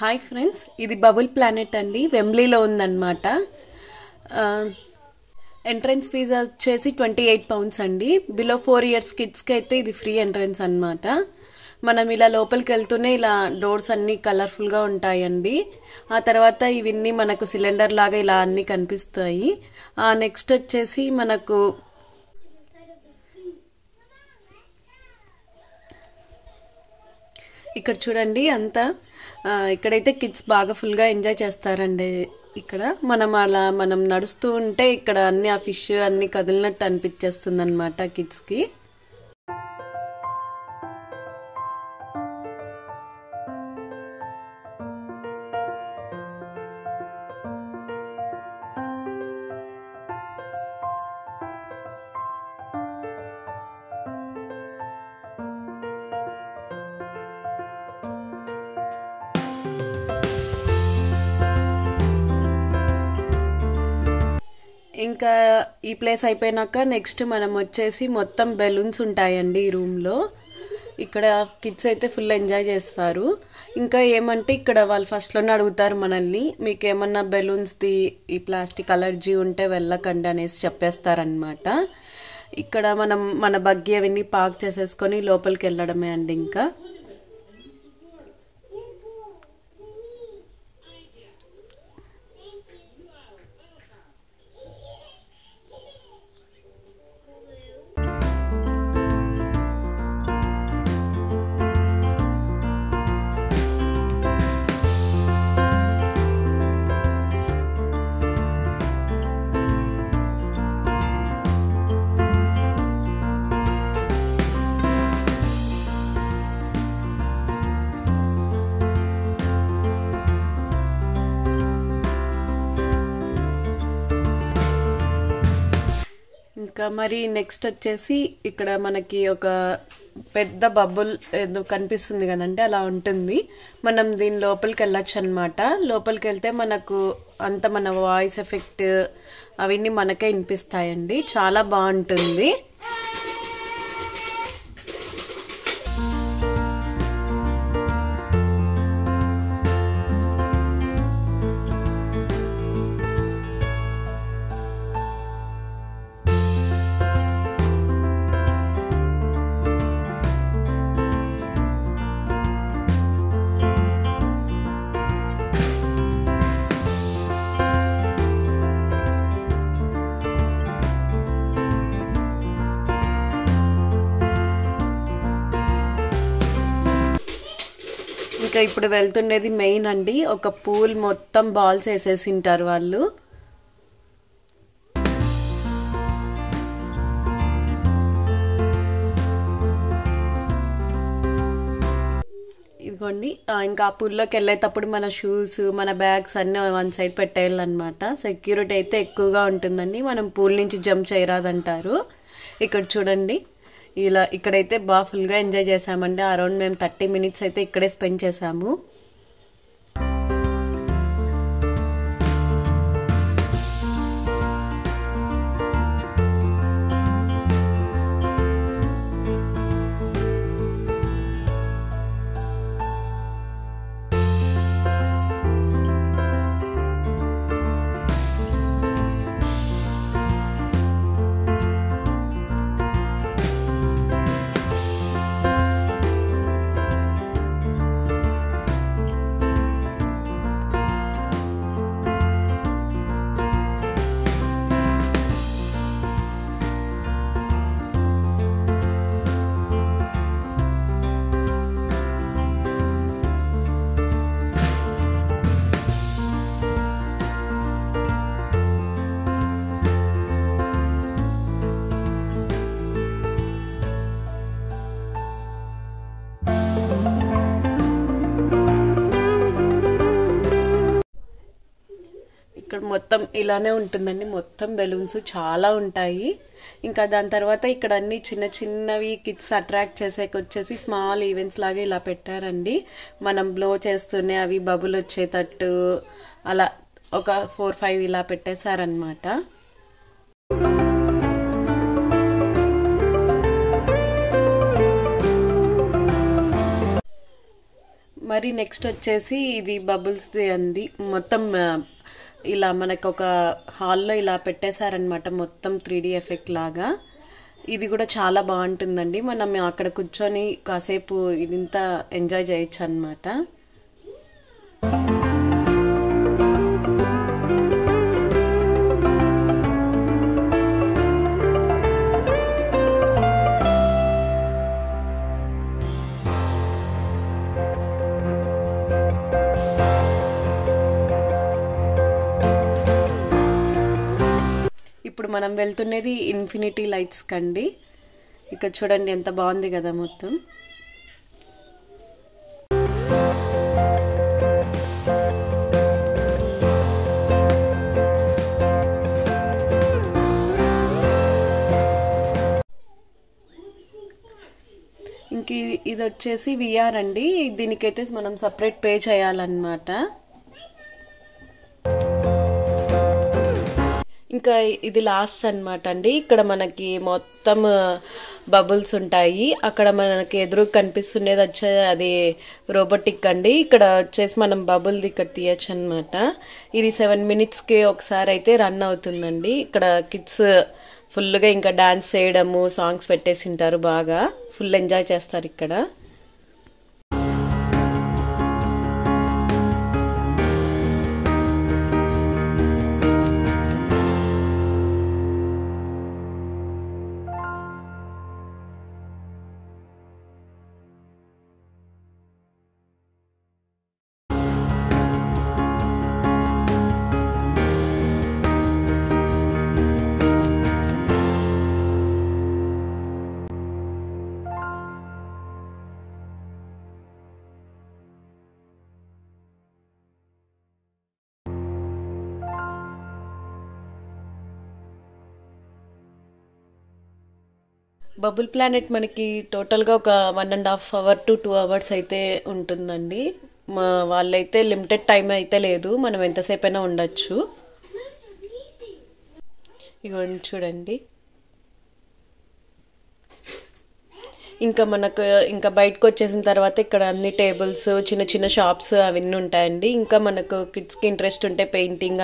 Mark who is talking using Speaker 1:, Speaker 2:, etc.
Speaker 1: Hi friends, ఇది bubble planet అండి. వెంబ్లీలో ఉందన్నమాట. ఎంట్రన్స్ ఫీజు వచ్చేసి 28 పౌండ్స్ అండి. బిలో 4 ఇయర్స్ కిడ్స్కి అయితే ఇది ఫ్రీ ఎంట్రన్స్ అన్నమాట. మనం ఇలా లోపలికి వెళ్తూనే ఇలా డోర్స్ అన్నీ కలర్ఫుల్గా ఉంటాయండి. ఆ తర్వాత ఇవన్నీ మనకు సిలిండర్ లాగా ఇలా అన్నీ కనిపిస్తాయి. నెక్స్ట్ వచ్చేసి మనకు ఇక్కడ చూడండి అంతా ఇక్కడైతే కిడ్స్ బాగా ఫుల్గా ఎంజాయ్ చేస్తారండి. ఇక్కడ మనం నడుస్తూ ఉంటే ఇక్కడ అన్ని ఆ ఫిష్ అన్ని కదిలినట్టు అనిపించేస్తుంది అనమాట కిడ్స్కి. ఇంకా ఈ ప్లేస్ అయిపోయినాక నెక్స్ట్ మనం వచ్చేసి మొత్తం బెలూన్స్ ఉంటాయండి ఈ రూమ్లో. ఇక్కడ కిడ్స్ అయితే ఫుల్ ఎంజాయ్ చేస్తారు. ఇంకా ఏమంటే ఇక్కడ వాళ్ళు ఫస్ట్లోనే అడుగుతారు మనల్ని, మీకు ఏమన్నా బెలూన్స్ది ఈ ప్లాస్టిక్ అలర్జీ ఉంటే వెళ్ళకండి అనేసి చెప్పేస్తారనమాట. ఇక్కడ మనం మన బగ్గి అవన్నీ పార్క్ చేసేసుకొని లోపలికి వెళ్ళడమే అండి. ఇంకా ఇంకా మరి నెక్స్ట్ వచ్చేసి ఇక్కడ మనకి ఒక పెద్ద బబుల్ ఏదో కనిపిస్తుంది కదంటే అలా ఉంటుంది. మనం దీని లోపలికి వెళ్ళొచ్చు అనమాట. లోపలికి వెళ్తే మనకు అంత మన వాయిస్ ఎఫెక్ట్ అవన్నీ మనకే వినిపిస్తాయండి. చాలా బాగుంటుంది. ఇంకా ఇప్పుడు వెళ్తుండేది మెయిన్ అండి. ఒక పూల్ మొత్తం బాల్స్ వేసేసి ఉంటారు వాళ్ళు. ఇదిగోండి ఇంకా ఆ పూల్లోకి వెళ్ళేటప్పుడు మన షూస్ మన బ్యాగ్స్ అన్నీ వన్ సైడ్ పెట్టేయాలన్నమాట. సెక్యూరిటీ అయితే ఎక్కువగా ఉంటుందండి. మనం పూల్ నుంచి జంప్ చేయరాదంటారు. ఇక్కడ చూడండి ఇక్కడైతే బాగా ఫుల్గా ఎంజాయ్ చేసామండి. అరౌండ్ మేము 30 మినిట్స్ అయితే ఇక్కడే స్పెండ్ చేసాము. ఇక్కడ మొత్తం ఇలానే ఉంటుందండి. మొత్తం బెలూన్స్ చాలా ఉంటాయి. ఇంకా దాని తర్వాత ఇక్కడ అన్ని చిన్న చిన్నవి కిడ్స్ అట్రాక్ట్ చేసేకి వచ్చేసి స్మాల్ ఈవెంట్స్ లాగా ఇలా పెట్టారండి. మనం బ్లో చేస్తూనే అవి బబుల్ వచ్చేటట్టు అలా ఒక 4-5 ఇలా పెట్టేశారనమాట. మరి నెక్స్ట్ వచ్చేసి ఇది బబుల్స్ది అండి. మొత్తం ఇలా మనకు ఒక హాల్లో ఇలా పెట్టేశారనమాట, మొత్తం 3D ఎఫెక్ట్ లాగా. ఇది కూడా చాలా బాగుంటుందండి. మనం అక్కడ కూర్చొని కాసేపు ఇదంతా ఎంజాయ్ చేయొచ్చు అనమాట. ఇప్పుడు మనం వెళ్తున్నది ఇన్ఫినిటీ లైట్స్ కండి. ఇక్కడ చూడండి ఎంత బాగుంది కదా మొత్తం. ఇంక ఇది వచ్చేసి విఆర్ అండి. దీనికైతే మనం సపరేట్ పే చేయాలన్నమాట. ఇంకా ఇది లాస్ట్ అనమాట అండి. ఇక్కడ మనకి మొత్తం బబుల్స్ ఉంటాయి. అక్కడ మనకి ఎదురు కనిపిస్తుండేది వచ్చే అది రోబోటిక్ అండి. ఇక్కడ వచ్చేసి మనం బబుల్ది ఇక్కడ తీయచ్చు అనమాట. ఇది 7 minutesకి ఒకసారి అయితే రన్ అవుతుందండి. ఇక్కడ కిడ్స్ ఫుల్గా ఇంకా డాన్స్ చేయడము, సాంగ్స్ పెట్టేసి ఉంటారు, బాగా ఫుల్ ఎంజాయ్ చేస్తారు ఇక్కడ. బబుల్ ప్లానెట్ మనకి టోటల్గా ఒక 1.5 hour to 2 hours అయితే ఉంటుందండి. వాళ్ళైతే లిమిటెడ్ టైం అయితే లేదు, మనం ఎంతసేపు అయినా ఉండొచ్చు. ఇవన్నీ చూడండి. ఇంకా మనకు ఇంకా బయటకు వచ్చేసిన తర్వాత ఇక్కడ అన్ని టేబుల్స్, చిన్న చిన్న షాప్స్ అవన్నీ ఉంటాయండి. ఇంకా మనకు కిడ్స్కి ఇంట్రెస్ట్ ఉంటే పెయింటింగ్